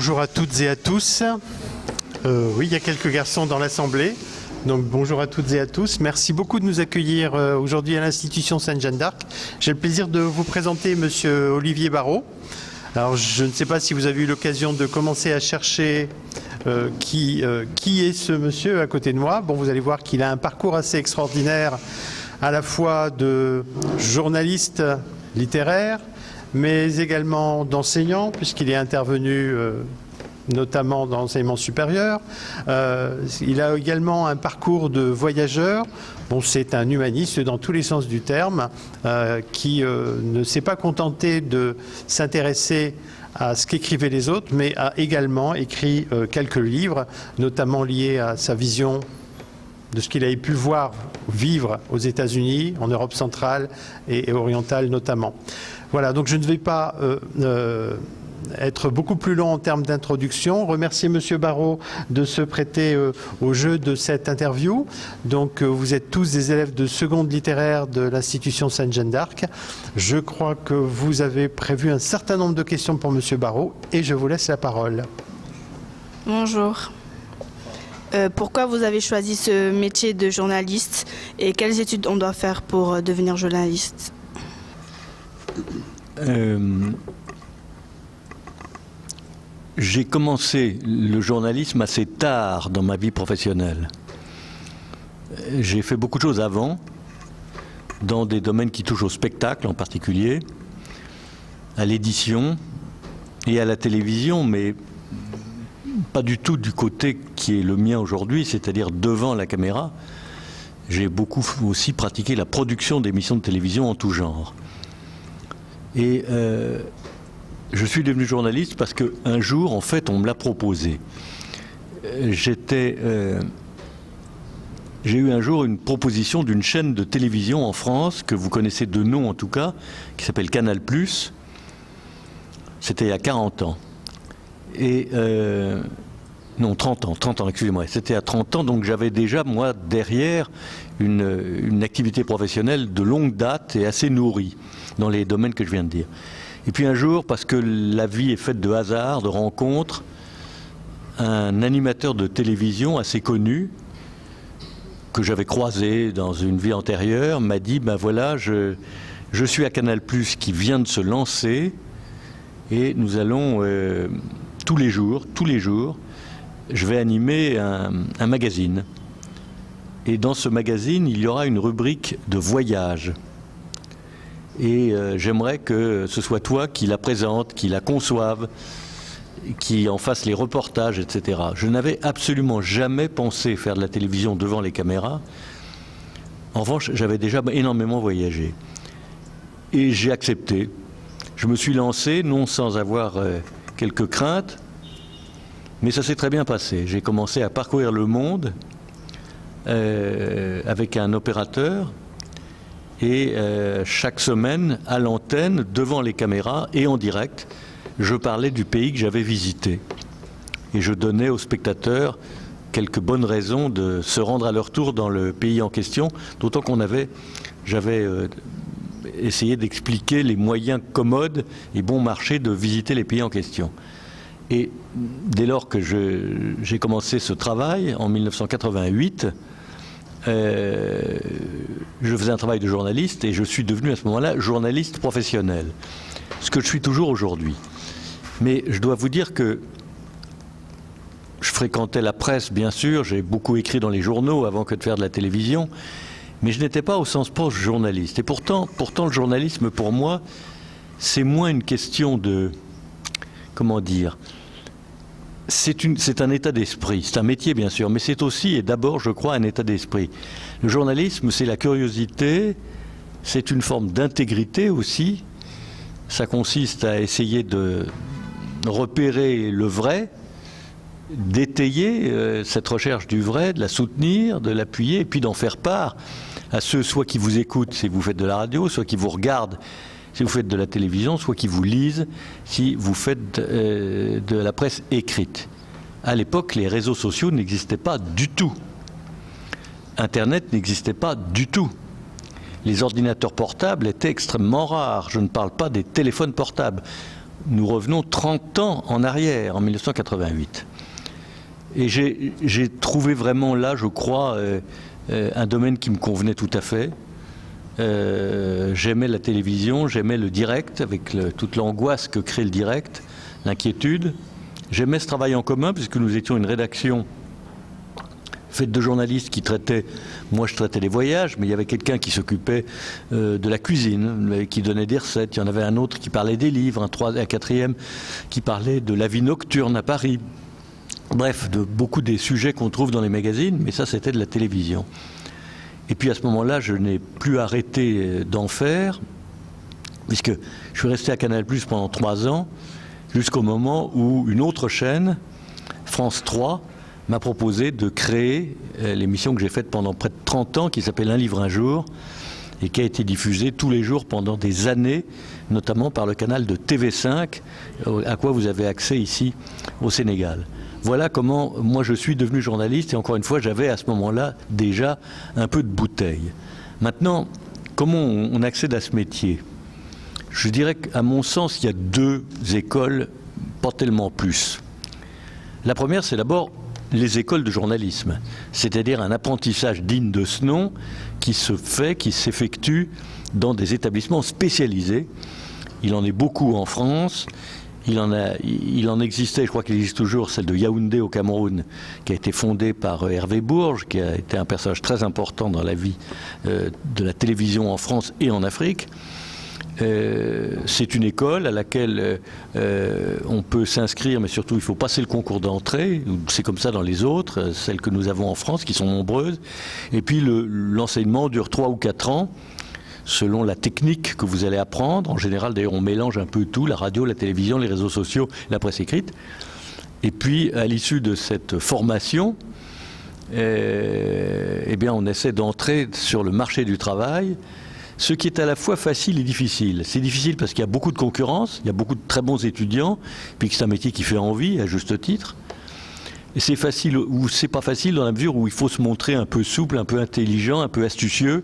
Bonjour à toutes et à tous. Oui, il y a quelques garçons dans l'Assemblée. Donc bonjour à toutes et à tous. Merci beaucoup de nous accueillir aujourd'hui à l'Institution Sainte-Jeanne d'Arc. J'ai le plaisir de vous présenter Monsieur Olivier Barrault. Alors je ne sais pas si vous avez eu l'occasion de commencer à chercher qui est ce monsieur à côté de moi. Bon, vous allez voir qu'il a un parcours assez extraordinaire, à la fois de journaliste littéraire, mais également d'enseignant, puisqu'il est intervenu notamment dans l'enseignement supérieur. Il a également un parcours de voyageur. Bon, c'est un humaniste dans tous les sens du terme, qui ne s'est pas contenté de s'intéresser à ce qu'écrivaient les autres, mais a également écrit quelques livres, notamment liés à sa vision de ce qu'il avait pu voir vivre aux États-Unis, en Europe centrale et orientale notamment. Voilà, donc je ne vais pas être beaucoup plus long en termes d'introduction. Remercier Monsieur Barrault de se prêter au jeu de cette interview. Donc vous êtes tous des élèves de seconde littéraire de l'Institution Sainte-Jeanne d'Arc. Je crois que vous avez prévu un certain nombre de questions pour Monsieur Barrault et je vous laisse la parole. Bonjour. Pourquoi vous avez choisi ce métier de journaliste et quelles études on doit faire pour devenir journaliste ? J'ai commencé le journalisme assez tard dans ma vie professionnelle. J'ai fait beaucoup de choses avant, dans des domaines qui touchent au spectacle en particulier, à l'édition et à la télévision, mais pas du tout du côté qui est le mien aujourd'hui, c'est-à-dire devant la caméra. J'ai beaucoup aussi pratiqué la production d'émissions de télévision en tout genre. Et je suis devenu journaliste parce qu'un jour, en fait, on me l'a proposé. J'ai eu un jour une proposition d'une chaîne de télévision en France, que vous connaissez de nom en tout cas, qui s'appelle Canal+. C'était il y a 40 ans. Et non, 30 ans, excusez-moi. C'était à 30 ans, donc j'avais déjà, moi, derrière, une activité professionnelle de longue date et assez nourrie dans les domaines que je viens de dire. Et puis un jour, parce que la vie est faite de hasards, de rencontres, un animateur de télévision assez connu, que j'avais croisé dans une vie antérieure, m'a dit, ben voilà, je suis à Canal+, qui vient de se lancer, et nous allons, tous les jours, je vais animer un magazine. Et dans ce magazine, il y aura une rubrique de voyage. Et j'aimerais que ce soit toi qui la présente, qui la conçoive, qui en fasse les reportages, etc. Je n'avais absolument jamais pensé faire de la télévision devant les caméras. En revanche, j'avais déjà énormément voyagé. Et j'ai accepté. Je me suis lancé, non sans avoir quelques craintes, mais ça s'est très bien passé. J'ai commencé à parcourir le monde avec un opérateur. Et chaque semaine, à l'antenne, devant les caméras et en direct, je parlais du pays que j'avais visité. Et je donnais aux spectateurs quelques bonnes raisons de se rendre à leur tour dans le pays en question, d'autant j'avais essayé d'expliquer les moyens commodes et bon marché de visiter les pays en question. Et dès lors que j'ai commencé ce travail, en 1988, je faisais un travail de journaliste et je suis devenu à ce moment-là journaliste professionnel, ce que je suis toujours aujourd'hui. Mais je dois vous dire que je fréquentais la presse, bien sûr, j'ai beaucoup écrit dans les journaux avant que de faire de la télévision, mais je n'étais pas au sens proche journaliste. Et pourtant le journalisme, pour moi, c'est moins une question de... Comment dire ? C'est un état d'esprit, c'est un métier bien sûr, mais c'est aussi et d'abord, je crois, un état d'esprit. Le journalisme, c'est la curiosité, c'est une forme d'intégrité aussi. Ça consiste à essayer de repérer le vrai, d'étayer cette recherche du vrai, de la soutenir, de l'appuyer, et puis d'en faire part à ceux soit qui vous écoutent si vous faites de la radio, soit qui vous regardent si vous faites de la télévision, soit qui vous lisent si vous faites de la presse écrite. À l'époque, les réseaux sociaux n'existaient pas du tout. Internet n'existait pas du tout. Les ordinateurs portables étaient extrêmement rares. Je ne parle pas des téléphones portables. nous revenons 30 ans en arrière, en 1988. Et j'ai trouvé vraiment là, je crois, un domaine qui me convenait tout à fait. J'aimais la télévision, j'aimais le direct, avec toute l'angoisse que crée le direct, l'inquiétude. J'aimais ce travail en commun, puisque nous étions une rédaction faite de journalistes qui traitaient, moi je traitais les voyages, mais il y avait quelqu'un qui s'occupait de la cuisine, qui donnait des recettes, il y en avait un autre qui parlait des livres, un quatrième qui parlait de la vie nocturne à Paris. Bref, de beaucoup des sujets qu'on trouve dans les magazines, mais ça c'était de la télévision. Et puis à ce moment-là, je n'ai plus arrêté d'en faire, puisque je suis resté à Canal+ pendant 3 ans, jusqu'au moment où une autre chaîne, France 3, m'a proposé de créer l'émission que j'ai faite pendant près de 30 ans, qui s'appelle Un livre un jour, et qui a été diffusée tous les jours pendant des années, notamment par le canal de TV5, à quoi vous avez accès ici au Sénégal. Voilà comment moi je suis devenu journaliste, et encore une fois, j'avais à ce moment-là déjà un peu de bouteille. Maintenant, comment on accède à ce métier ? Je dirais qu'à mon sens, il y a 2 écoles, pas tellement plus. La première, c'est d'abord les écoles de journalisme, c'est-à-dire un apprentissage digne de ce nom qui s'effectue dans des établissements spécialisés. Il en est beaucoup en France. Il en existait, je crois qu'il existe toujours, celle de Yaoundé au Cameroun, qui a été fondée par Hervé Bourges, qui a été un personnage très important dans la vie de la télévision en France et en Afrique. C'est une école à laquelle on peut s'inscrire, mais surtout il faut passer le concours d'entrée. C'est comme ça dans les autres, celles que nous avons en France, qui sont nombreuses. Et puis l'enseignement dure 3 ou 4 ans, selon la technique que vous allez apprendre. En général, d'ailleurs, on mélange un peu tout, la radio, la télévision, les réseaux sociaux, la presse écrite. Et puis, à l'issue de cette formation, eh bien, on essaie d'entrer sur le marché du travail, ce qui est à la fois facile et difficile. C'est difficile parce qu'il y a beaucoup de concurrence, il y a beaucoup de très bons étudiants, puis que c'est un métier qui fait envie, à juste titre. Et c'est facile ou c'est pas facile dans la mesure où il faut se montrer un peu souple, un peu intelligent, un peu astucieux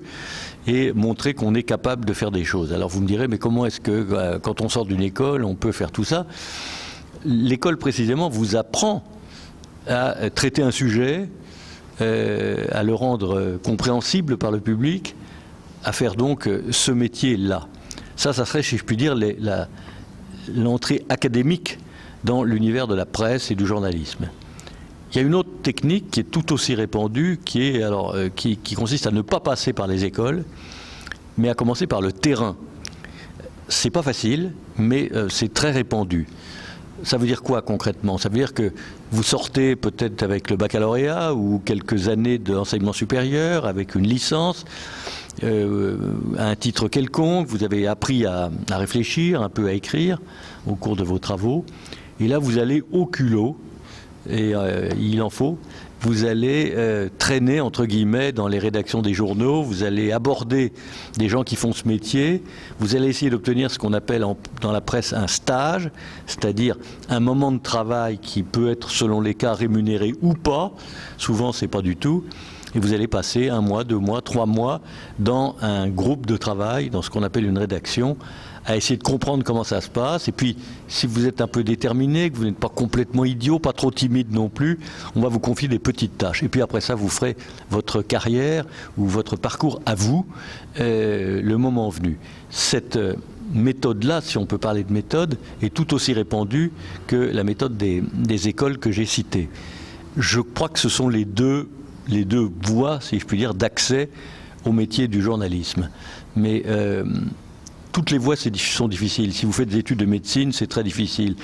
et montrer qu'on est capable de faire des choses. Alors vous me direz, mais comment est-ce que quand on sort d'une école, on peut faire tout ça ? L'école précisément vous apprend à traiter un sujet, à le rendre compréhensible par le public, à faire donc ce métier-là. Ça serait, si je puis dire, l'entrée académique dans l'univers de la presse et du journalisme. Il y a une autre technique qui est tout aussi répandue, qui consiste à ne pas passer par les écoles, mais à commencer par le terrain. C'est pas facile, mais c'est très répandu. Ça veut dire quoi concrètement ? Ça veut dire que vous sortez peut-être avec le baccalauréat ou quelques années d'enseignement supérieur, avec une licence, à un titre quelconque, vous avez appris à réfléchir, un peu à écrire au cours de vos travaux, et là vous allez au culot, et il en faut, vous allez traîner entre guillemets dans les rédactions des journaux, vous allez aborder des gens qui font ce métier, vous allez essayer d'obtenir ce qu'on appelle dans la presse un stage, c'est-à-dire un moment de travail qui peut être selon les cas rémunéré ou pas, souvent c'est pas du tout, et vous allez passer 1 mois, 2 mois, 3 mois dans un groupe de travail, dans ce qu'on appelle une rédaction, à essayer de comprendre comment ça se passe. Et puis, si vous êtes un peu déterminé, que vous n'êtes pas complètement idiot, pas trop timide non plus, on va vous confier des petites tâches. Et puis après ça, vous ferez votre carrière ou votre parcours à vous, le moment venu. Cette méthode-là, si on peut parler de méthode, est tout aussi répandue que la méthode des écoles que j'ai citées. Je crois que ce sont les deux voies, si je puis dire, d'accès au métier du journalisme. Mais toutes les voies sont difficiles. Si vous faites des études de médecine, c'est très difficile.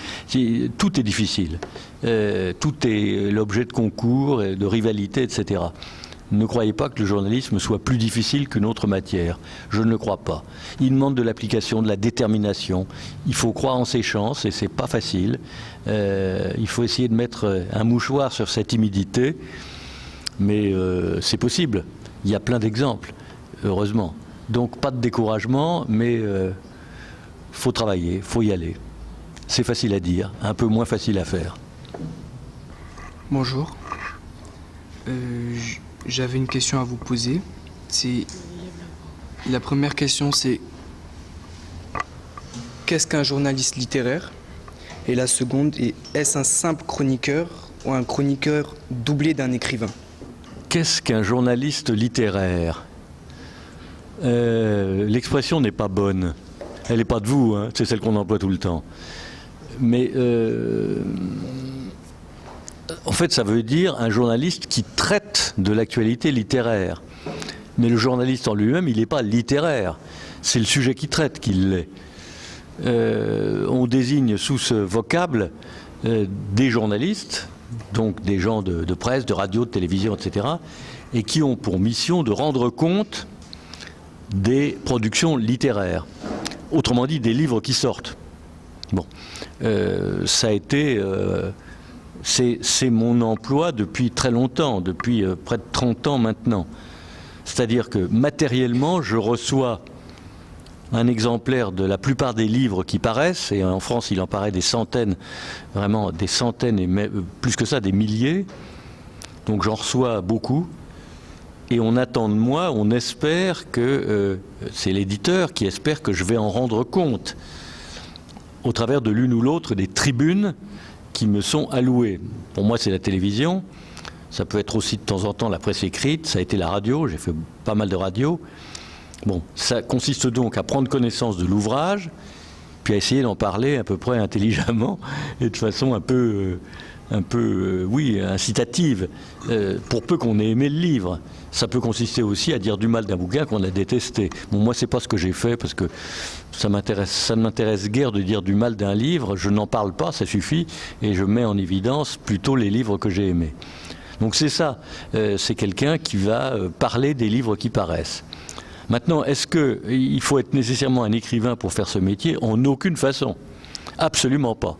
Tout est difficile. Tout est l'objet de concours, de rivalités, etc. Ne croyez pas que le journalisme soit plus difficile qu'une autre matière. Je ne le crois pas. Il demande de l'application, de la détermination. Il faut croire en ses chances et c'est pas facile. Il faut essayer de mettre un mouchoir sur cette timidité. Mais c'est possible. Il y a plein d'exemples, heureusement. Donc pas de découragement, mais faut travailler, faut y aller. C'est facile à dire, un peu moins facile à faire. Bonjour. J'avais une question à vous poser. La première question, c'est qu'est-ce qu'un journaliste littéraire ? Et la seconde est, est-ce un simple chroniqueur ou un chroniqueur doublé d'un écrivain? Qu'est-ce qu'un journaliste littéraire? L'expression n'est pas bonne. Elle n'est pas de vous, hein, c'est celle qu'on emploie tout le temps. Mais en fait, ça veut dire un journaliste qui traite de l'actualité littéraire. Mais le journaliste en lui-même, il n'est pas littéraire. C'est le sujet qui traite qu'il l'est. On désigne sous ce vocable des journalistes, donc des gens de presse, de radio, de télévision, etc., et qui ont pour mission de rendre compte des productions littéraires. Autrement dit, des livres qui sortent. Bon, ça a été... c'est mon emploi depuis très longtemps, depuis près de 30 ans maintenant. C'est-à-dire que matériellement, je reçois un exemplaire de la plupart des livres qui paraissent, et en France, il en paraît des centaines, vraiment des centaines, et même, plus que ça, des milliers. Donc j'en reçois beaucoup. Et on attend de moi, on espère que, c'est l'éditeur qui espère que je vais en rendre compte au travers de l'une ou l'autre des tribunes qui me sont allouées. Pour moi, c'est la télévision. Ça peut être aussi de temps en temps la presse écrite. Ça a été la radio. J'ai fait pas mal de radio. Bon, ça consiste donc à prendre connaissance de l'ouvrage, puis à essayer d'en parler à peu près intelligemment et de façon un peu incitative, pour peu qu'on ait aimé le livre. Ça peut consister aussi à dire du mal d'un bouquin qu'on a détesté. Bon, moi, c'est pas ce que j'ai fait, parce que ça ne m'intéresse guère de dire du mal d'un livre. Je n'en parle pas, ça suffit, et je mets en évidence plutôt les livres que j'ai aimés. Donc c'est ça, c'est quelqu'un qui va parler des livres qui paraissent. Maintenant, est-ce qu'il faut être nécessairement un écrivain pour faire ce métier? En aucune façon. Absolument pas.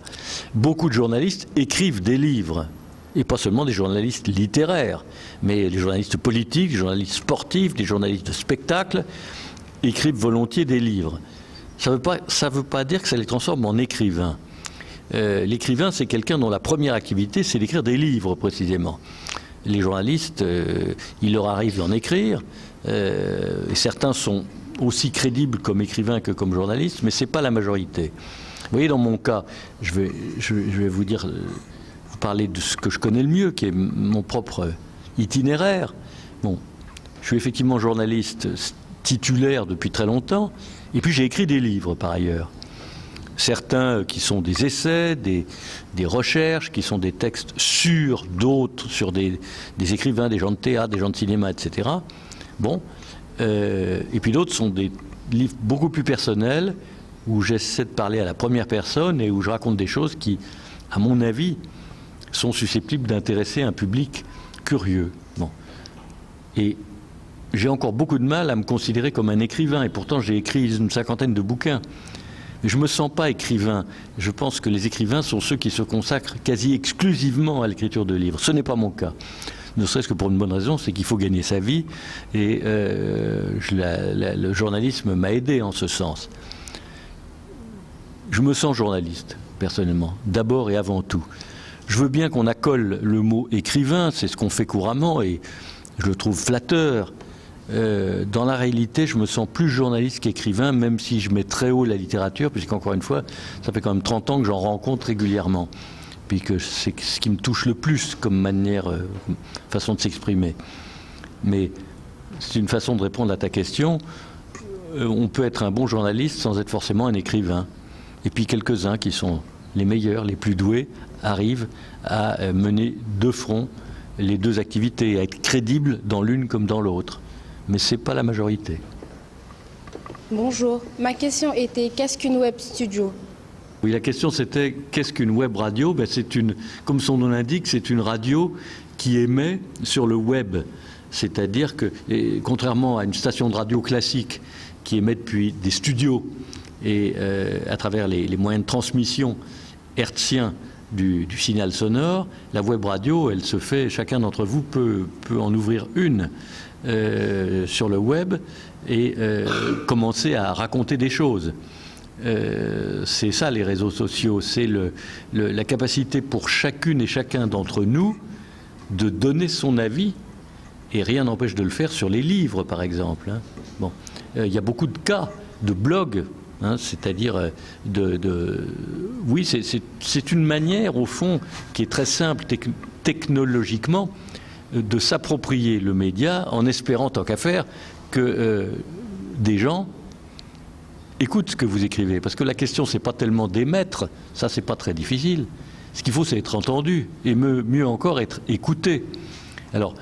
Beaucoup de journalistes écrivent des livres. Et pas seulement des journalistes littéraires, mais les journalistes politiques, les journalistes sportifs, les journalistes de spectacle écrivent volontiers des livres. Ça veut pas dire que ça les transforme en écrivains. L'écrivain, c'est quelqu'un dont la première activité, c'est d'écrire des livres, précisément. Les journalistes, il leur arrive d'en écrire, et certains sont aussi crédibles comme écrivains que comme journalistes, mais ce n'est pas la majorité. Vous voyez, dans mon cas, je vais vous dire... parler de ce que je connais le mieux, qui est mon propre itinéraire. Bon, je suis effectivement journaliste titulaire depuis très longtemps, et puis j'ai écrit des livres par ailleurs. Certains qui sont des essais, des recherches, qui sont des textes sur d'autres, sur des écrivains, des gens de théâtre, des gens de cinéma, etc. Bon, et puis d'autres sont des livres beaucoup plus personnels, où j'essaie de parler à la première personne et où je raconte des choses qui, à mon avis, sont susceptibles d'intéresser un public curieux. Bon. Et j'ai encore beaucoup de mal à me considérer comme un écrivain, et pourtant j'ai écrit une 50aine de bouquins. Mais je ne me sens pas écrivain. Je pense que les écrivains sont ceux qui se consacrent quasi exclusivement à l'écriture de livres. Ce n'est pas mon cas. Ne serait-ce que pour une bonne raison, c'est qu'il faut gagner sa vie, et le journalisme m'a aidé en ce sens. Je me sens journaliste, personnellement, d'abord et avant tout. Je veux bien qu'on accole le mot écrivain, c'est ce qu'on fait couramment, et je le trouve flatteur. Dans la réalité, je me sens plus journaliste qu'écrivain, même si je mets très haut la littérature, puisqu'encore une fois, ça fait quand même 30 ans que j'en rencontre régulièrement, puis que c'est ce qui me touche le plus comme manière, façon de s'exprimer. Mais c'est une façon de répondre à ta question. On peut être un bon journaliste sans être forcément un écrivain. Et puis quelques-uns qui sont les meilleurs, les plus doués, arrivent à mener de front les deux activités, à être crédibles dans l'une comme dans l'autre. Mais ce n'est pas la majorité. Bonjour, ma question était qu'est-ce qu'une web studio? Oui, la question c'était qu'est-ce qu'une web radio? Comme son nom l'indique, c'est une radio qui émet sur le web. C'est-à-dire que, contrairement à une station de radio classique qui émet depuis des studios et à travers les moyens de transmission hertziens du signal sonore, la web radio, elle se fait, chacun d'entre vous peut en ouvrir une sur le web et commencer à raconter des choses. C'est ça les réseaux sociaux, c'est la capacité pour chacune et chacun d'entre nous de donner son avis, et rien n'empêche de le faire sur les livres par exemple. Hein. Bon. Il y a beaucoup de cas de blogs hein, c'est-à-dire oui, c'est une manière, au fond, qui est très simple technologiquement, de s'approprier le média en espérant, tant qu'à faire, que des gens écoutent ce que vous écrivez. Parce que la question, c'est pas tellement d'émettre, ça c'est pas très difficile. Ce qu'il faut, c'est être entendu, et mieux encore, être écouté. Alors,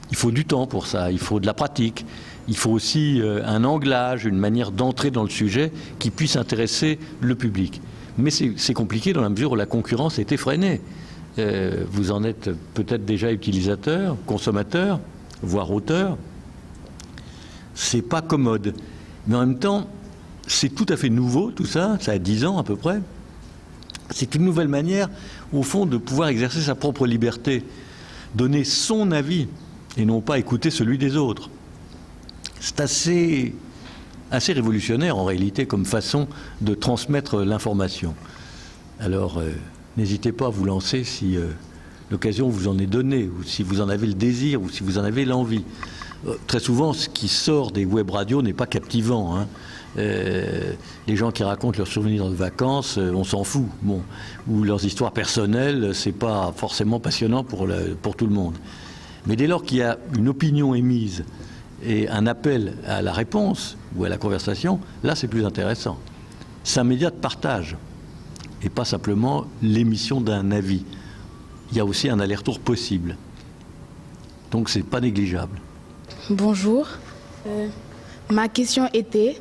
il faut du temps pour ça, il faut de la pratique, il faut aussi un anglage, une manière d'entrer dans le sujet qui puisse intéresser le public. Mais c'est compliqué dans la mesure où la concurrence est effrénée. Vous en êtes peut-être déjà utilisateur, consommateur, voire auteur. C'est pas commode. Mais en même temps, c'est tout à fait nouveau, tout ça, ça a 10 ans à peu près. C'est une nouvelle manière, au fond, de pouvoir exercer sa propre liberté, donner son avis, et non pas écouter celui des autres. C'est assez révolutionnaire, en réalité, comme façon de transmettre l'information. Alors, n'hésitez pas à vous lancer si l'occasion vous en est donnée, ou si vous en avez le désir, ou si vous en avez l'envie. Très souvent, ce qui sort des web radios n'est pas captivant, hein. Les gens qui racontent leurs souvenirs de vacances, on s'en fout. Bon. Ou leurs histoires personnelles, c'est pas forcément passionnant pour tout le monde. Mais dès lors qu'il y a une opinion émise et un appel à la réponse ou à la conversation, là c'est plus intéressant. C'est un média de partage et pas simplement l'émission d'un avis. Il y a aussi un aller-retour possible. Donc c'est pas négligeable. Bonjour. Ma question était,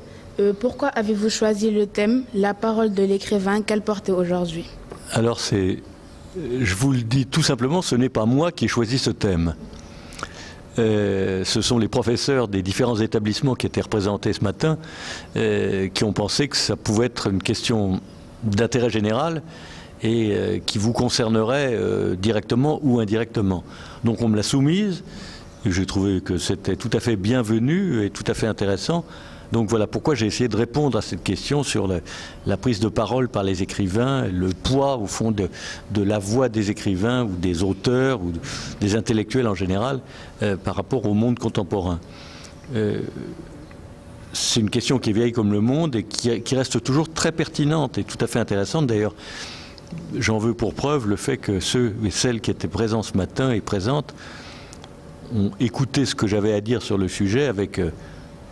pourquoi avez-vous choisi le thème « La parole de l'écrivain » qu'elle portait aujourd'hui ? Alors je vous le dis tout simplement, ce n'est pas moi qui ai choisi ce thème. Ce sont les professeurs des différents établissements qui étaient représentés ce matin qui ont pensé que ça pouvait être une question d'intérêt général et qui vous concernerait directement ou indirectement. Donc on me l'a soumise et j'ai trouvé que c'était tout à fait bienvenu et tout à fait intéressant. Donc voilà pourquoi j'ai essayé de répondre à cette question sur la prise de parole par les écrivains, le poids au fond de la voix des écrivains ou des auteurs ou des intellectuels en général par rapport au monde contemporain. C'est une question qui est vieille comme le monde et qui reste toujours très pertinente et tout à fait intéressante. D'ailleurs, j'en veux pour preuve le fait que ceux et celles qui étaient présents ce matin et présentes ont écouté ce que j'avais à dire sur le sujet avec...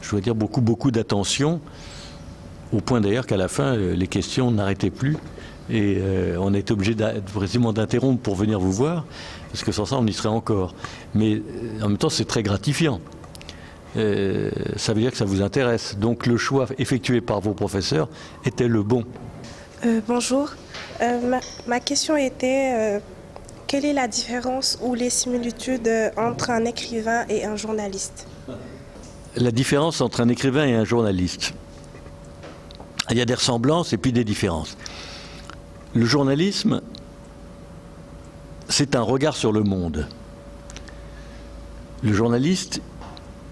je dois dire beaucoup d'attention, au point d'ailleurs qu'à la fin, les questions n'arrêtaient plus et on était obligé quasiment d'interrompre pour venir vous voir, parce que sans ça, on y serait encore. Mais en même temps, c'est très gratifiant. Ça veut dire que ça vous intéresse. Donc le choix effectué par vos professeurs était le bon. Bonjour. Ma question était, quelle est la différence ou les similitudes entre un écrivain et un journaliste ? La différence entre un écrivain et un journaliste. Il y a des ressemblances et puis des différences. Le journalisme, c'est un regard sur le monde. Le journaliste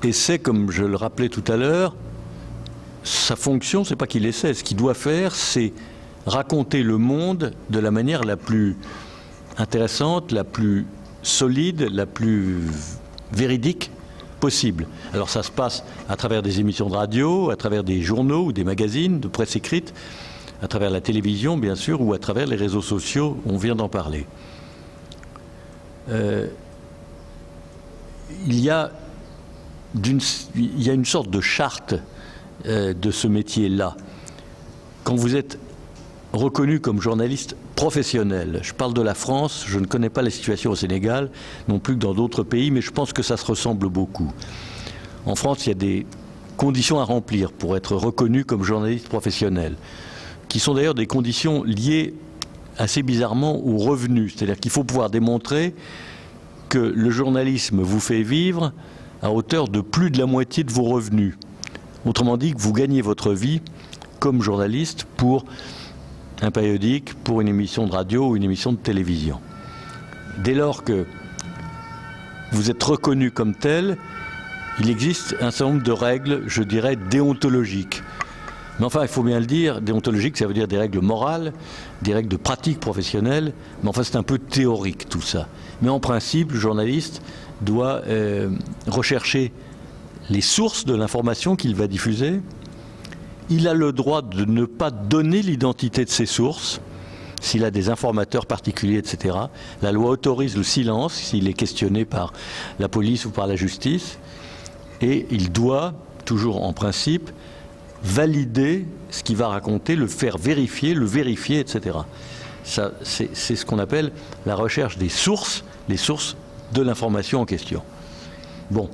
essaie, comme je le rappelais tout à l'heure, sa fonction, c'est pas qu'il essaie, ce qu'il doit faire, c'est raconter le monde de la manière la plus intéressante, la plus solide, la plus véridique possible. Alors ça se passe à travers des émissions de radio, à travers des journaux ou des magazines de presse écrite, à travers la télévision bien sûr, ou à travers les réseaux sociaux, on vient d'en parler. Il y a une sorte de charte de ce métier-là. Quand vous êtes reconnu comme journaliste professionnel, je parle de la France, je ne connais pas la situation au Sénégal, non plus que dans d'autres pays, mais je pense que ça se ressemble beaucoup. En France, il y a des conditions à remplir pour être reconnu comme journaliste professionnel, qui sont d'ailleurs des conditions liées assez bizarrement aux revenus. C'est-à-dire qu'il faut pouvoir démontrer que le journalisme vous fait vivre à hauteur de plus de la moitié de vos revenus. Autrement dit, que vous gagnez votre vie comme journaliste pour un périodique, pour une émission de radio ou une émission de télévision. Dès lors que vous êtes reconnu comme tel, il existe un certain nombre de règles, je dirais, déontologiques. Mais enfin, il faut bien le dire, déontologique, ça veut dire des règles morales, des règles de pratique professionnelle, mais enfin c'est un peu théorique tout ça. Mais en principe, le journaliste doit rechercher les sources de l'information qu'il va diffuser, il a le droit de ne pas donner l'identité de ses sources, s'il a des informateurs particuliers, etc. La loi autorise le silence s'il est questionné par la police ou par la justice. Et il doit, toujours en principe, valider ce qu'il va raconter, le faire vérifier, le vérifier, etc. Ça, c'est ce qu'on appelle la recherche des sources, les sources de l'information en question. Bon,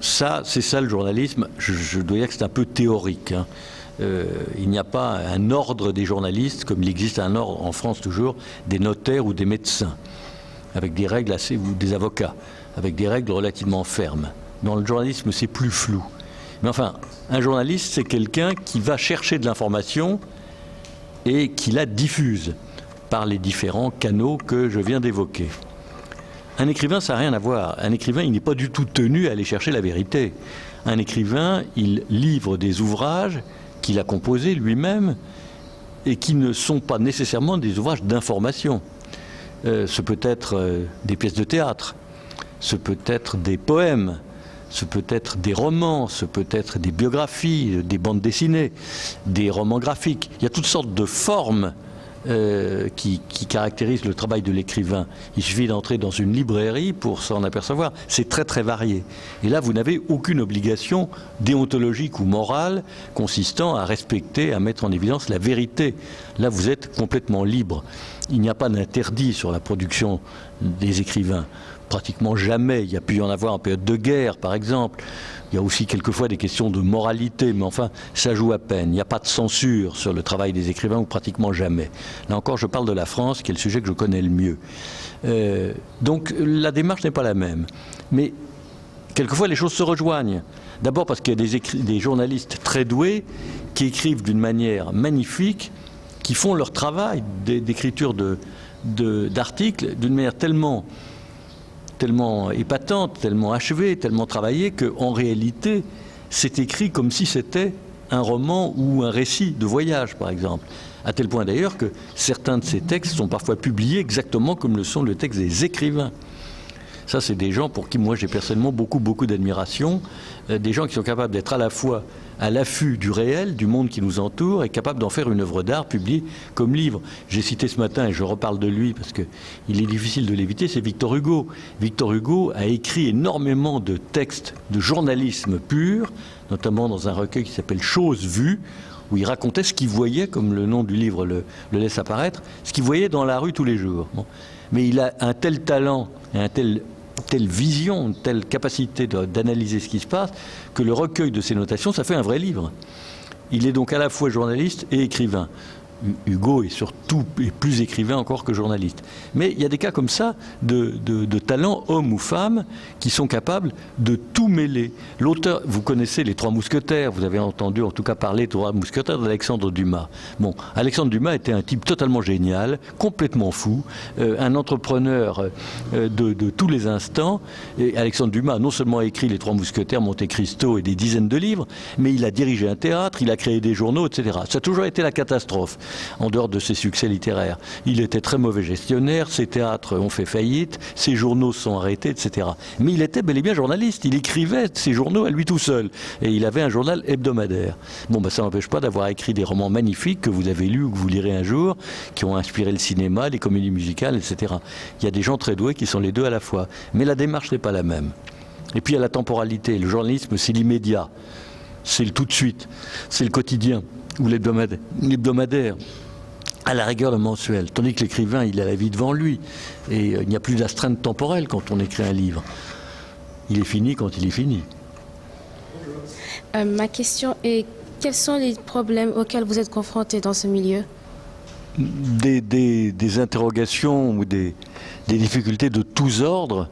ça, c'est ça le journalisme. Je dois dire que c'est un peu théorique, hein. Il n'y a pas un ordre des journalistes, comme il existe un ordre en France toujours, des notaires ou des médecins, avec des règles assez, ou des avocats, avec des règles relativement fermes. Dans le journalisme, c'est plus flou. Mais enfin, un journaliste, c'est quelqu'un qui va chercher de l'information et qui la diffuse par les différents canaux que je viens d'évoquer. Un écrivain, ça n'a rien à voir. Un écrivain, il n'est pas du tout tenu à aller chercher la vérité. Un écrivain, il livre des ouvrages qu'il a composés lui-même et qui ne sont pas nécessairement des ouvrages d'information. Ce peut être des pièces de théâtre, ce peut être des poèmes, ce peut être des romans, ce peut être des biographies, des bandes dessinées, des romans graphiques. Il y a toutes sortes de formes qui caractérisent le travail de l'écrivain. Il suffit d'entrer dans une librairie pour s'en apercevoir. C'est très très varié. Et là, vous n'avez aucune obligation déontologique ou morale consistant à respecter, à mettre en évidence la vérité. Là, vous êtes complètement libre. Il n'y a pas d'interdit sur la production des écrivains. Pratiquement jamais. Il y a pu y en avoir en période de guerre, par exemple. Il y a aussi quelquefois des questions de moralité, mais enfin, ça joue à peine. Il n'y a pas de censure sur le travail des écrivains, ou pratiquement jamais. Là encore, je parle de la France, qui est le sujet que je connais le mieux. Donc, la démarche n'est pas la même. Mais, quelquefois, les choses se rejoignent. D'abord parce qu'il y a des journalistes très doués qui écrivent d'une manière magnifique, qui font leur travail d'écriture d'articles d'une manière tellement épatante, tellement achevée, tellement travaillée, qu'en réalité, c'est écrit comme si c'était un roman ou un récit de voyage, par exemple. À tel point d'ailleurs que certains de ces textes sont parfois publiés exactement comme le sont les textes des écrivains. Ça, c'est des gens pour qui, moi, j'ai personnellement beaucoup d'admiration, des gens qui sont capables d'être à la fois à l'affût du réel, du monde qui nous entoure, et capables d'en faire une œuvre d'art publiée comme livre. J'ai cité ce matin, et je reparle de lui parce qu'il est difficile de l'éviter, c'est Victor Hugo. Victor Hugo a écrit énormément de textes de journalisme pur, notamment dans un recueil qui s'appelle « Choses vues », où il racontait ce qu'il voyait, comme le nom du livre le laisse apparaître, ce qu'il voyait dans la rue tous les jours. Bon. Mais il a un tel talent et telle vision, une telle capacité d'analyser ce qui se passe, que le recueil de ses notations, ça fait un vrai livre. Il est donc à la fois journaliste et écrivain. Hugo est surtout plus écrivain encore que journaliste. Mais il y a des cas comme ça de talents, hommes ou femmes, qui sont capables de tout mêler. L'auteur, vous connaissez les Trois Mousquetaires, vous avez entendu en tout cas parler des Trois Mousquetaires d'Alexandre Dumas. Bon, Alexandre Dumas était un type totalement génial, complètement fou, un entrepreneur de tous les instants. Et Alexandre Dumas a non seulement écrit les Trois Mousquetaires, Monte Cristo et des dizaines de livres, mais il a dirigé un théâtre, il a créé des journaux, etc. Ça a toujours été la catastrophe. En dehors de ses succès littéraires. Il était très mauvais gestionnaire, ses théâtres ont fait faillite, ses journaux sont arrêtés, etc. Mais il était bel et bien journaliste, il écrivait ses journaux à lui tout seul. Et il avait un journal hebdomadaire. Bon, ça n'empêche pas d'avoir écrit des romans magnifiques que vous avez lus ou que vous lirez un jour, qui ont inspiré le cinéma, les comédies musicales, etc. Il y a des gens très doués qui sont les deux à la fois. Mais la démarche n'est pas la même. Et puis il y a la temporalité. Le journalisme, c'est l'immédiat. C'est le tout de suite. C'est le quotidien. Ou l'hebdomadaire, à la rigueur le mensuel. Tandis que l'écrivain, il a la vie devant lui. Et il n'y a plus d'astreinte temporelle quand on écrit un livre. Il est fini quand il est fini. Ma question est, quels sont les problèmes auxquels vous êtes confrontés dans ce milieu ? Des interrogations ou des difficultés de tous ordres.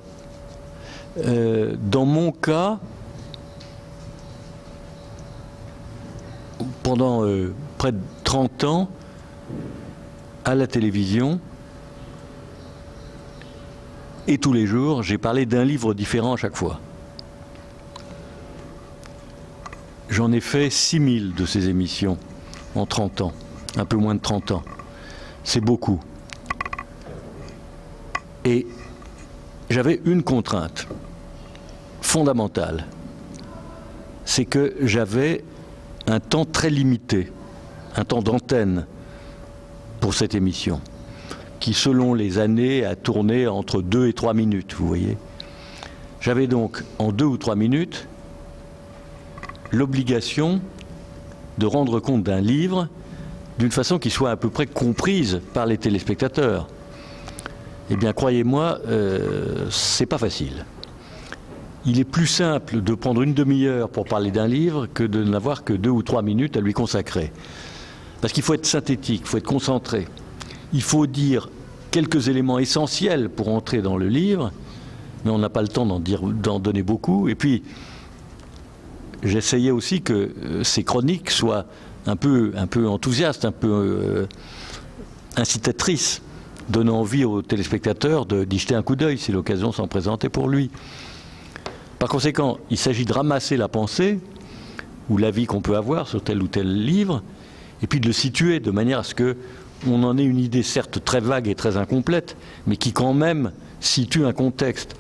Dans mon cas, pendant près de 30 ans, à la télévision, et tous les jours, j'ai parlé d'un livre différent à chaque fois. J'en ai fait 6000 de ces émissions en 30 ans, un peu moins de 30 ans. C'est beaucoup. Et j'avais une contrainte fondamentale, c'est que j'avais un temps très limité, un temps d'antenne pour cette émission, qui selon les années a tourné entre 2 et 3 minutes, vous voyez. J'avais donc en 2 ou 3 minutes l'obligation de rendre compte d'un livre d'une façon qui soit à peu près comprise par les téléspectateurs. Eh bien, croyez-moi, c'est pas facile. Il est plus simple de prendre une demi-heure pour parler d'un livre que de n'avoir que 2 ou 3 minutes à lui consacrer. Parce qu'il faut être synthétique, il faut être concentré. Il faut dire quelques éléments essentiels pour entrer dans le livre, mais on n'a pas le temps d'en donner beaucoup. Et puis, j'essayais aussi que ces chroniques soient un peu enthousiastes, un peu incitatrices, donnant envie aux téléspectateurs d'y jeter un coup d'œil si l'occasion s'en présentait pour lui. Par conséquent, il s'agit de ramasser la pensée ou l'avis qu'on peut avoir sur tel ou tel livre, et puis de le situer de manière à ce qu'on en ait une idée certes très vague et très incomplète, mais qui quand même situe un contexte.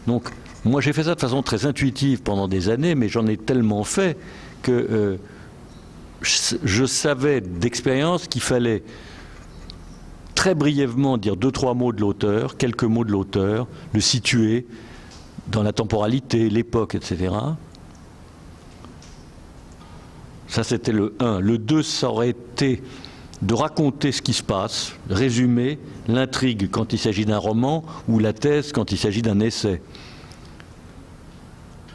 Donc, moi j'ai fait ça de façon très intuitive pendant des années, mais j'en ai tellement fait que je savais d'expérience qu'il fallait très brièvement dire 2-3 mots de l'auteur, quelques mots de l'auteur, le situer dans la temporalité, l'époque, etc. Ça, c'était le 1. Le 2, ça aurait été de raconter ce qui se passe, résumer l'intrigue quand il s'agit d'un roman ou la thèse quand il s'agit d'un essai.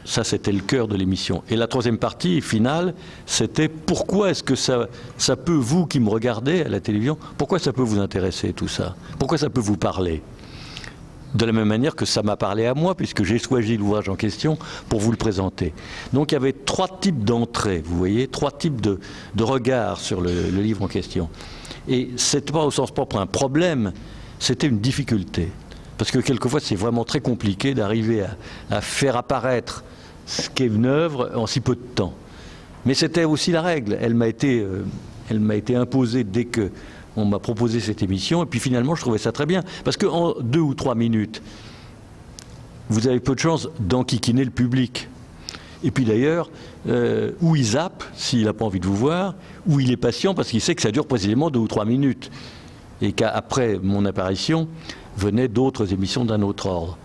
Ça, c'était le cœur de l'émission. Et la troisième partie, finale, c'était pourquoi est-ce que ça peut, vous qui me regardez à la télévision, pourquoi ça peut vous intéresser tout ça? Pourquoi ça peut vous parler? De la même manière que ça m'a parlé à moi, puisque j'ai choisi l'ouvrage en question pour vous le présenter. Donc il y avait 3 types d'entrées, vous voyez, 3 types de regards sur le livre en question. Et ce n'était pas au sens propre un problème, c'était une difficulté. Parce que quelquefois c'est vraiment très compliqué d'arriver à faire apparaître ce qu'est une œuvre en si peu de temps. Mais c'était aussi la règle, elle m'a été imposée dès que on m'a proposé cette émission, et puis finalement je trouvais ça très bien, parce qu'en 2 ou 3 minutes, vous avez peu de chance d'enquiquiner le public. Et puis d'ailleurs, ou il zappe, s'il n'a pas envie de vous voir, ou il est patient parce qu'il sait que ça dure précisément 2 ou 3 minutes, et qu'après mon apparition, venaient d'autres émissions d'un autre ordre.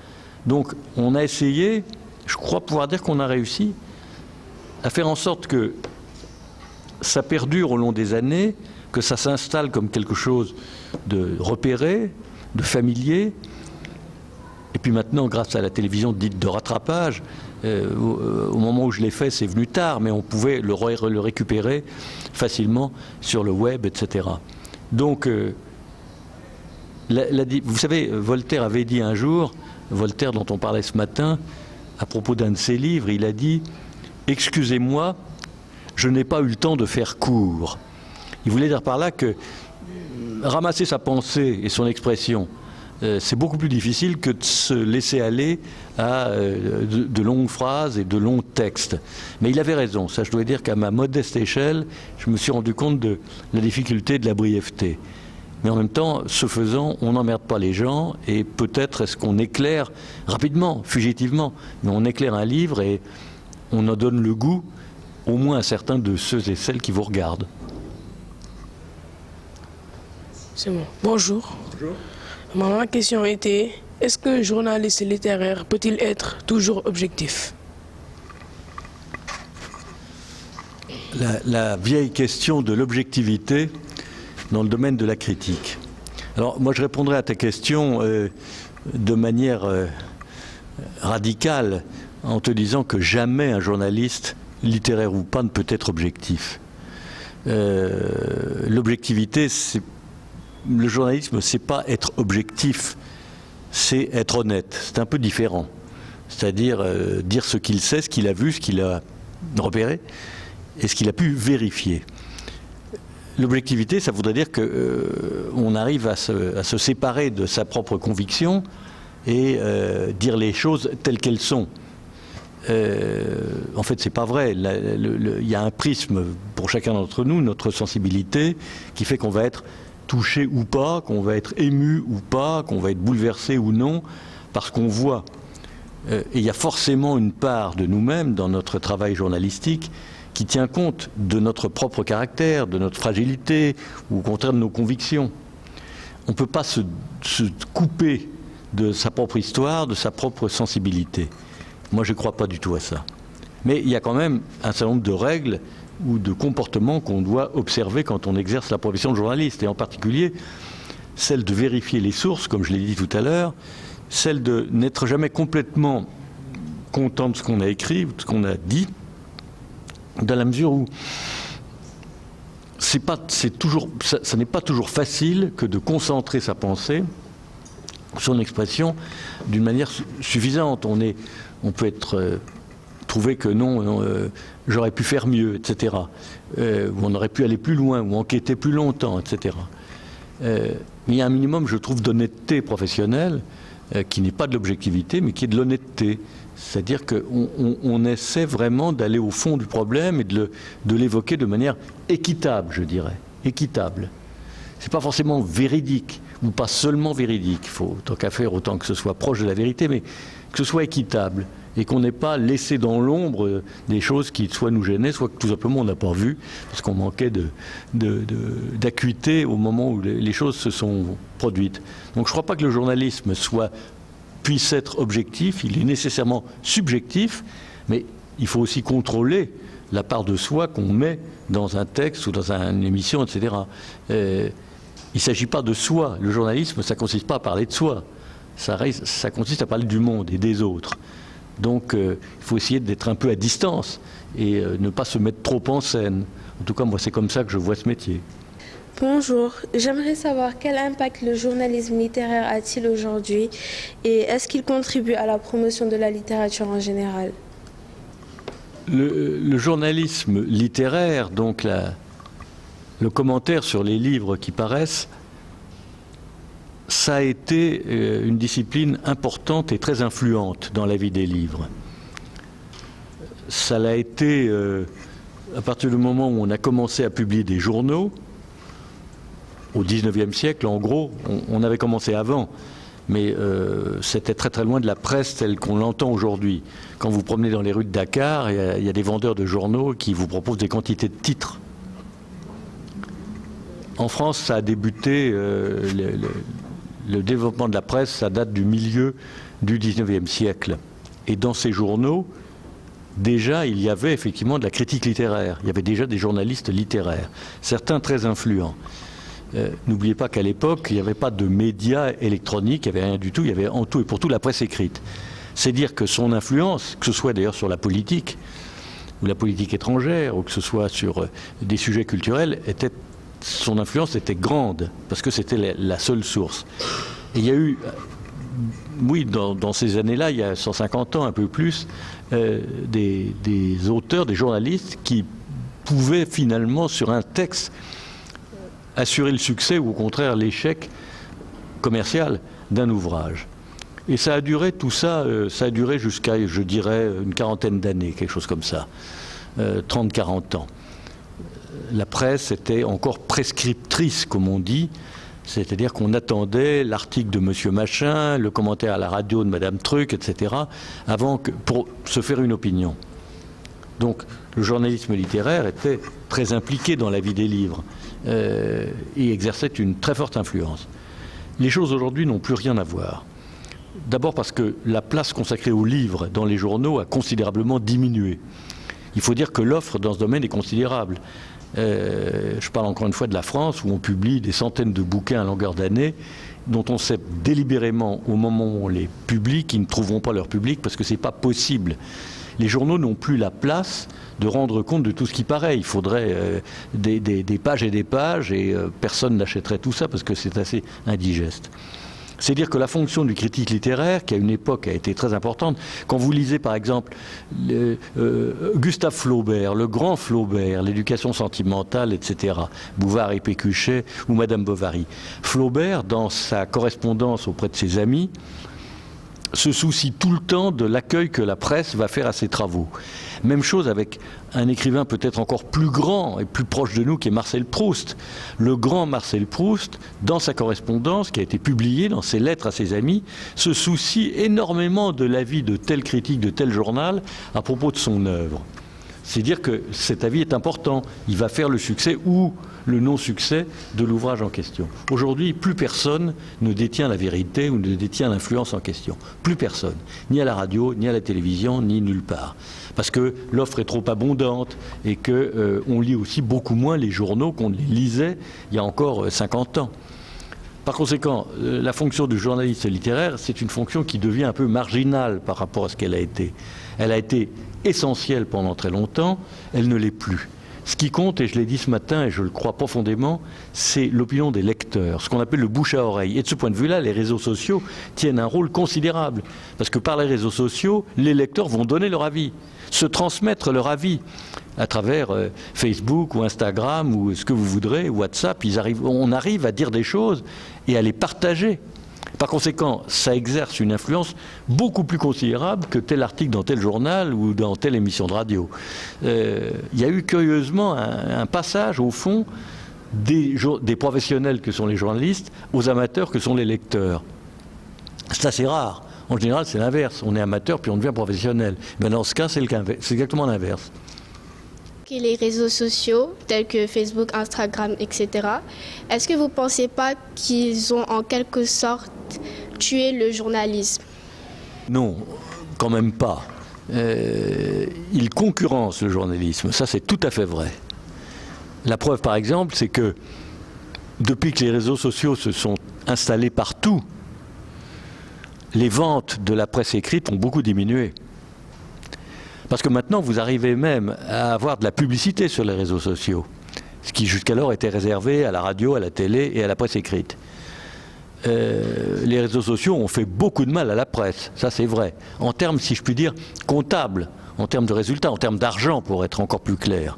Donc on a essayé, je crois pouvoir dire qu'on a réussi, à faire en sorte que ça perdure au long des années, que ça s'installe comme quelque chose de repéré, de familier. Et puis maintenant, grâce à la télévision dite de rattrapage, au moment où je l'ai fait, c'est venu tard, mais on pouvait le récupérer facilement sur le web, etc. Donc, vous savez, Voltaire avait dit un jour, Voltaire dont on parlait ce matin, à propos d'un de ses livres, il a dit « Excusez-moi, je n'ai pas eu le temps de faire court ». Il voulait dire par là que ramasser sa pensée et son expression, c'est beaucoup plus difficile que de se laisser aller à de longues phrases et de longs textes. Mais il avait raison. Ça, je dois dire qu'à ma modeste échelle, je me suis rendu compte de la difficulté de la brièveté. Mais en même temps, ce faisant, on n'emmerde pas les gens, et peut-être est-ce qu'on éclaire rapidement, fugitivement, mais on éclaire un livre et on en donne le goût au moins à certains de ceux et celles qui vous regardent. C'est bon. Bonjour. Bonjour. Ma question était, est-ce que journaliste littéraire peut-il être toujours objectif? La vieille question de l'objectivité dans le domaine de la critique. Alors moi je répondrai à ta question de manière radicale en te disant que jamais un journaliste, littéraire ou pas, ne peut être objectif. L'objectivité, le journalisme, c'est pas être objectif, c'est être honnête. C'est un peu différent. C'est-à-dire dire ce qu'il sait, ce qu'il a vu, ce qu'il a repéré et ce qu'il a pu vérifier. L'objectivité, ça voudrait dire qu'on arrive à se séparer de sa propre conviction et dire les choses telles qu'elles sont. En fait, c'est pas vrai. Il y a un prisme pour chacun d'entre nous, notre sensibilité, qui fait qu'on va être touché ou pas, qu'on va être ému ou pas, qu'on va être bouleversé ou non, parce qu'on voit. Et il y a forcément une part de nous-mêmes dans notre travail journalistique qui tient compte de notre propre caractère, de notre fragilité, ou au contraire de nos convictions. On ne peut pas se couper de sa propre histoire, de sa propre sensibilité. Moi, je ne crois pas du tout à ça. Mais il y a quand même un certain nombre de règles ou de comportements qu'on doit observer quand on exerce la profession de journaliste, et en particulier celle de vérifier les sources, comme je l'ai dit tout à l'heure, celle de n'être jamais complètement content de ce qu'on a écrit ou de ce qu'on a dit, dans la mesure où ça n'est pas toujours facile que de concentrer sa pensée, son expression, d'une manière suffisante. On peut trouver que non, j'aurais pu faire mieux, etc. Ou on aurait pu aller plus loin, ou enquêter plus longtemps, etc. Mais il y a un minimum, je trouve, d'honnêteté professionnelle, qui n'est pas de l'objectivité, mais qui est de l'honnêteté. C'est-à-dire qu'on essaie vraiment d'aller au fond du problème et de l'évoquer de manière équitable, je dirais. Équitable. C'est pas forcément véridique, ou pas seulement véridique. Il faut, tant qu'à faire, autant que ce soit proche de la vérité, mais que ce soit équitable. Et qu'on n'ait pas laissé dans l'ombre des choses qui soit nous gênaient, soit que tout simplement on n'a pas vu, parce qu'on manquait d'acuité au moment où les choses se sont produites. Donc je ne crois pas que le journalisme puisse être objectif, il est nécessairement subjectif, mais il faut aussi contrôler la part de soi qu'on met dans un texte ou dans une émission, etc. Il ne s'agit pas de soi. Le journalisme, ça ne consiste pas à parler de soi. Ça consiste à parler du monde et des autres. Donc il faut essayer d'être un peu à distance et ne pas se mettre trop en scène. En tout cas, moi, c'est comme ça que je vois ce métier. Bonjour, j'aimerais savoir quel impact le journalisme littéraire a-t-il aujourd'hui et est-ce qu'il contribue à la promotion de la littérature en général? Le journalisme littéraire, donc le commentaire sur les livres qui paraissent, ça a été une discipline importante et très influente dans la vie des livres. Ça l'a été à partir du moment où on a commencé à publier des journaux, au XIXe siècle, en gros. On avait commencé avant, mais c'était très très loin de la presse telle qu'on l'entend aujourd'hui. Quand vous promenez dans les rues de Dakar, il y a des vendeurs de journaux qui vous proposent des quantités de titres. En France, ça a débuté, le développement de la presse, ça date du milieu du XIXe siècle. Et dans ces journaux, déjà, il y avait effectivement de la critique littéraire. Il y avait déjà des journalistes littéraires, certains très influents. N'oubliez pas qu'à l'époque, il n'y avait pas de médias électroniques, il n'y avait rien du tout, il y avait en tout et pour tout la presse écrite. C'est dire que son influence, que ce soit d'ailleurs sur la politique, ou la politique étrangère, ou que ce soit sur des sujets culturels, son influence était grande, parce que c'était la seule source. Et il y a eu, oui, dans ces années-là, il y a 150 ans, un peu plus, des auteurs, des journalistes qui pouvaient finalement, sur un texte, assurer le succès ou au contraire l'échec commercial d'un ouvrage. Et ça a duré, tout ça, ça a duré jusqu'à, je dirais, une quarantaine d'années, quelque chose comme ça, 30-40 ans. La presse était encore prescriptrice, comme on dit, c'est-à-dire qu'on attendait l'article de Monsieur Machin, le commentaire à la radio de Madame Truc, etc., pour se faire une opinion. Donc le journalisme littéraire était très impliqué dans la vie des livres et exerçait une très forte influence. Les choses aujourd'hui n'ont plus rien à voir. D'abord parce que la place consacrée aux livres dans les journaux a considérablement diminué. Il faut dire que l'offre dans ce domaine est considérable. Je parle encore une fois de la France, où on publie des centaines de bouquins à longueur d'année, dont on sait délibérément, au moment où on les publie, qu'ils ne trouveront pas leur public, parce que ce n'est pas possible. Les journaux n'ont plus la place de rendre compte de tout ce qui paraît. Il faudrait des pages et des pages, et personne n'achèterait tout ça, parce que c'est assez indigeste. C'est dire que la fonction du critique littéraire, qui à une époque a été très importante, quand vous lisez par exemple Gustave Flaubert, le grand Flaubert, l'éducation sentimentale, etc., Bouvard et Pécuchet, ou Madame Bovary, Flaubert, dans sa correspondance auprès de ses amis, se soucie tout le temps de l'accueil que la presse va faire à ses travaux. Même chose avec un écrivain peut-être encore plus grand et plus proche de nous qui est Marcel Proust. Le grand Marcel Proust, dans sa correspondance qui a été publiée dans ses lettres à ses amis, se soucie énormément de l'avis de tel critique, de tel journal à propos de son œuvre. C'est dire que cet avis est important. Il va faire le succès ou le non-succès de l'ouvrage en question. Aujourd'hui, plus personne ne détient la vérité ou ne détient l'influence en question. Plus personne. Ni à la radio, ni à la télévision, ni nulle part. Parce que l'offre est trop abondante et qu'on lit aussi beaucoup moins les journaux qu'on les lisait il y a encore 50 ans. Par conséquent, la fonction du journaliste littéraire, c'est une fonction qui devient un peu marginale par rapport à ce qu'elle a été. Elle a été essentielle pendant très longtemps, elle ne l'est plus. Ce qui compte, et je l'ai dit ce matin, et je le crois profondément, c'est l'opinion des lecteurs, ce qu'on appelle le bouche à oreille. Et de ce point de vue-là, les réseaux sociaux tiennent un rôle considérable. Parce que par les réseaux sociaux, les lecteurs vont donner leur avis, se transmettre leur avis à travers Facebook ou Instagram ou ce que vous voudrez, WhatsApp. On arrive à dire des choses et à les partager. Par conséquent, ça exerce une influence beaucoup plus considérable que tel article dans tel journal ou dans telle émission de radio. Il y a eu curieusement un passage, au fond, des professionnels que sont les journalistes aux amateurs que sont les lecteurs. C'est assez rare. En général, c'est l'inverse. On est amateur puis on devient professionnel. Mais dans ce cas, c'est exactement l'inverse. Les réseaux sociaux tels que Facebook, Instagram, etc. Est-ce que vous ne pensez pas qu'ils ont en quelque sorte tué le journalisme? Non, quand même pas. Ils concurrencent le journalisme, ça c'est tout à fait vrai. La preuve par exemple, c'est que depuis que les réseaux sociaux se sont installés partout, les ventes de la presse écrite ont beaucoup diminué. Parce que maintenant, vous arrivez même à avoir de la publicité sur les réseaux sociaux, ce qui jusqu'alors était réservé à la radio, à la télé et à la presse écrite. Les réseaux sociaux ont fait beaucoup de mal à la presse, ça c'est vrai. En termes, si je puis dire, comptables, en termes de résultats, en termes d'argent pour être encore plus clair.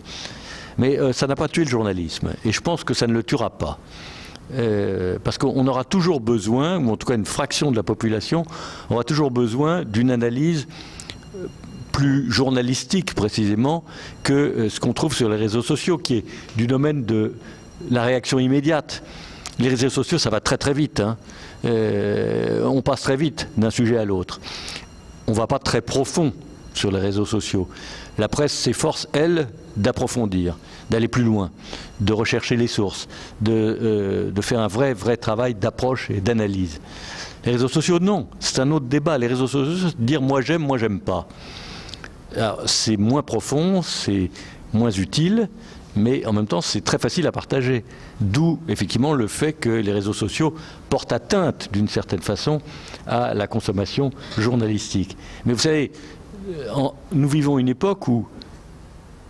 Mais ça n'a pas tué le journalisme, et je pense que ça ne le tuera pas. Parce qu'on aura toujours besoin, ou en tout cas une fraction de la population, aura toujours besoin d'une analyse plus journalistique précisément que ce qu'on trouve sur les réseaux sociaux, qui est du domaine de la réaction immédiate. Les réseaux sociaux, ça va très très vite. Hein. On passe très vite d'un sujet à l'autre. On ne va pas très profond sur les réseaux sociaux. La presse s'efforce, elle, d'approfondir, d'aller plus loin, de rechercher les sources, de faire un vrai travail d'approche et d'analyse. Les réseaux sociaux, non. C'est un autre débat. Les réseaux sociaux, c'est dire moi j'aime pas. C'est moins profond, c'est moins utile, mais en même temps c'est très facile à partager. D'où effectivement le fait que les réseaux sociaux portent atteinte d'une certaine façon à la consommation journalistique. Mais vous savez, nous vivons une époque où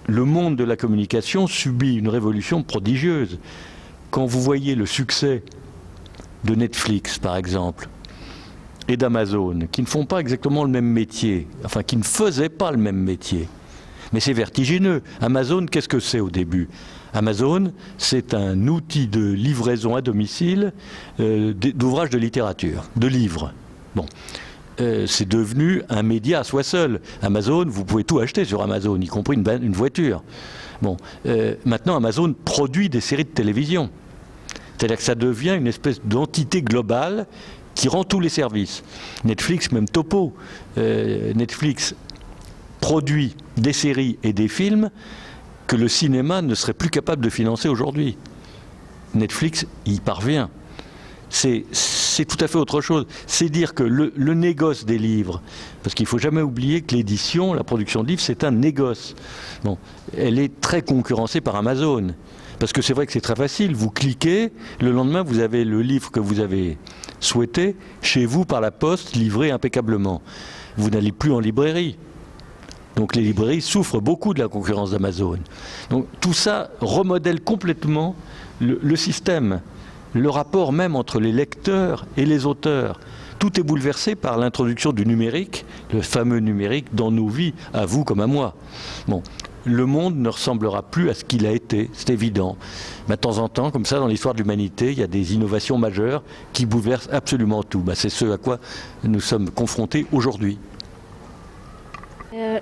le monde de la communication subit une révolution prodigieuse. Quand vous voyez le succès de Netflix par exemple, et d'Amazon, qui ne font pas exactement le même métier, enfin qui ne faisaient pas le même métier. Mais c'est vertigineux. Amazon, qu'est-ce que c'est au début? Amazon, c'est un outil de livraison à domicile d'ouvrages de littérature, de livres. Bon. C'est devenu un média à soi seul. Amazon, vous pouvez tout acheter sur Amazon, y compris une voiture. Bon. Maintenant, Amazon produit des séries de télévision. C'est-à-dire que ça devient une espèce d'entité globale qui rend tous les services. Netflix, même topo. Netflix produit des séries et des films que le cinéma ne serait plus capable de financer aujourd'hui. Netflix y parvient. C'est tout à fait autre chose. C'est dire que le négoce des livres, parce qu'il ne faut jamais oublier que l'édition, la production de livres, c'est un négoce. Bon, elle est très concurrencée par Amazon. Parce que c'est vrai que c'est très facile. Vous cliquez, le lendemain, vous avez le livre que vous avez souhaité chez vous par la poste, livré impeccablement. Vous n'allez plus en librairie. Donc les librairies souffrent beaucoup de la concurrence d'Amazon. Donc tout ça remodèle complètement le système, le rapport même entre les lecteurs et les auteurs. Tout est bouleversé par l'introduction du numérique, le fameux numérique, dans nos vies, à vous comme à moi. Bon. Le monde ne ressemblera plus à ce qu'il a été, c'est évident. Mais de temps en temps, comme ça, dans l'histoire de l'humanité, il y a des innovations majeures qui bouleversent absolument tout. C'est ce à quoi nous sommes confrontés aujourd'hui.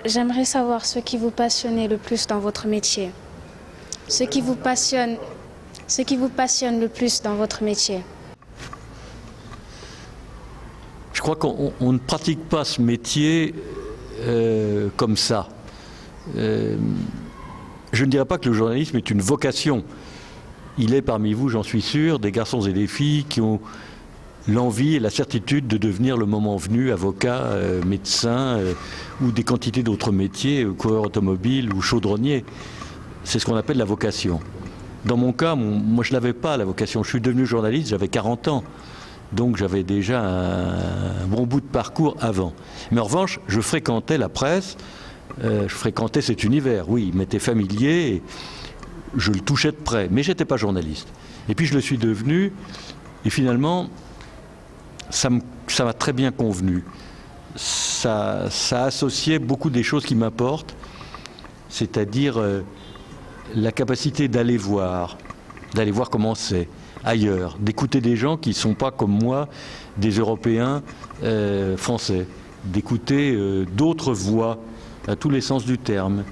J'aimerais savoir ce qui vous passionne le plus dans votre métier. Ce qui vous passionne le plus dans votre métier. Je crois qu'on ne pratique pas ce métier comme ça. Je ne dirais pas que le journalisme est une vocation. Il est parmi vous, j'en suis sûr, des garçons et des filles qui ont l'envie et la certitude de devenir le moment venu avocat, médecin ou des quantités d'autres métiers, coureur automobile ou chaudronnier. C'est ce qu'on appelle la vocation. Dans mon cas, moi je n'avais pas la vocation. Je suis devenu journaliste, j'avais 40 ans. Donc j'avais déjà un bon bout de parcours avant. Mais en revanche, je fréquentais la presse, je fréquentais cet univers. Oui, il m'était familier, et je le touchais de près, mais je n'étais pas journaliste. Et puis je le suis devenu, et finalement, ça m'a très bien convenu. Ça associait beaucoup des choses qui m'apportent, c'est-à-dire la capacité d'aller voir comment c'est ailleurs, d'écouter des gens qui ne sont pas comme moi, des Européens français, d'écouter d'autres voix à tous les sens du terme.